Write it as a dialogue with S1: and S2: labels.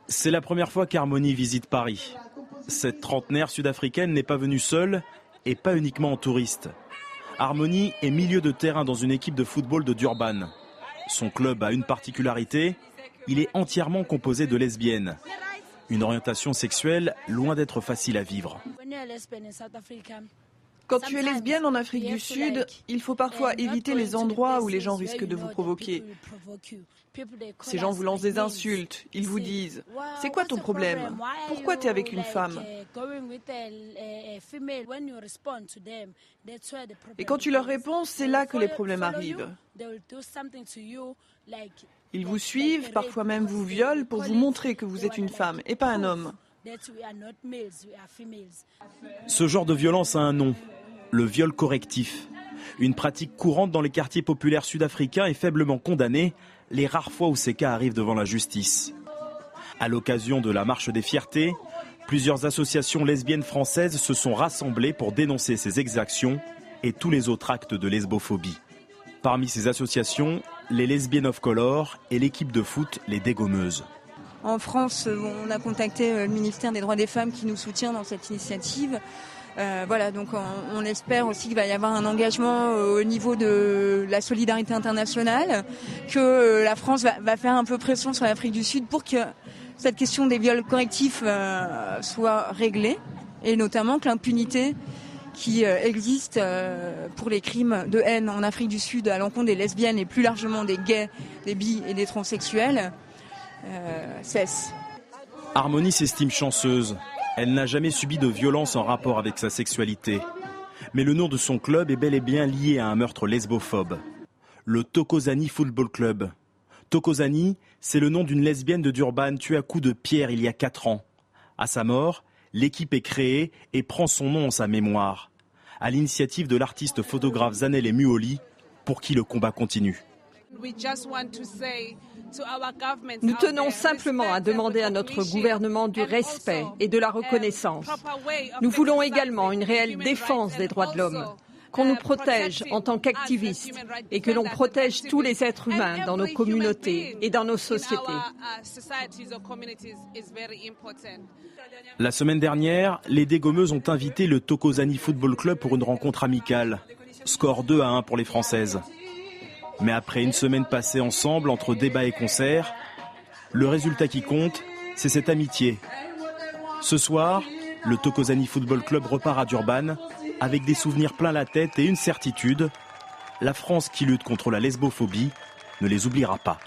S1: C'est la première fois qu'Harmonie visite Paris. Cette trentenaire sud-africaine n'est pas venue seule et pas uniquement en touriste. Harmonie est milieu de terrain dans une équipe de football de Durban. Son club a une particularité, il est entièrement composé de lesbiennes. Une orientation sexuelle loin d'être facile à vivre.
S2: Quand tu es lesbienne en Afrique du Sud, il faut parfois éviter les endroits où les gens risquent de vous provoquer. Ces gens vous lancent des insultes, ils vous disent « C'est quoi ton problème? Pourquoi tu es avec une femme ?» Et quand tu leur réponds, c'est là que les problèmes arrivent. Ils vous suivent, parfois même vous violent pour vous montrer que vous êtes une femme et pas un homme.
S1: Ce genre de violence a un nom, le viol correctif. Une pratique courante dans les quartiers populaires sud-africains et faiblement condamnée, les rares fois où ces cas arrivent devant la justice. À l'occasion de la Marche des Fiertés, plusieurs associations lesbiennes françaises se sont rassemblées pour dénoncer ces exactions et tous les autres actes de lesbophobie. Parmi ces associations, les Lesbiennes of Color et l'équipe de foot Les Dégommeuses.
S3: En France, on a contacté le ministère des Droits des Femmes qui nous soutient dans cette initiative. Donc on espère aussi qu'il va y avoir un engagement au niveau de la solidarité internationale, que la France va faire un peu pression sur l'Afrique du Sud pour que cette question des viols correctifs soit réglée, et notamment que l'impunité qui existe pour les crimes de haine en Afrique du Sud à l'encontre des lesbiennes et plus largement des gays, des bi et des transsexuels cesse.
S1: Harmonie s'estime chanceuse. Elle n'a jamais subi de violence en rapport avec sa sexualité. Mais le nom de son club est bel et bien lié à un meurtre lesbophobe. Le Thokozani Football Club. Thokozani, c'est le nom d'une lesbienne de Durban tuée à coups de pierre il y a 4 ans. À sa mort, l'équipe est créée et prend son nom en sa mémoire. À l'initiative de l'artiste photographe Zanele Muoli, pour qui le combat continue.
S4: Nous tenons simplement à demander à notre gouvernement du respect et de la reconnaissance. Nous voulons également une réelle défense des droits de l'homme, qu'on nous protège en tant qu'activistes et que l'on protège tous les êtres humains dans nos communautés et dans nos sociétés.
S1: La semaine dernière, les Dégommeuses ont invité le Thokozani Football Club pour une rencontre amicale. Score 2-1 pour les Françaises. Mais après une semaine passée ensemble entre débats et concerts, le résultat qui compte, c'est cette amitié. Ce soir, le Thokozani Football Club repart à Durban avec des souvenirs plein la tête et une certitude, la France qui lutte contre la lesbophobie ne les oubliera pas.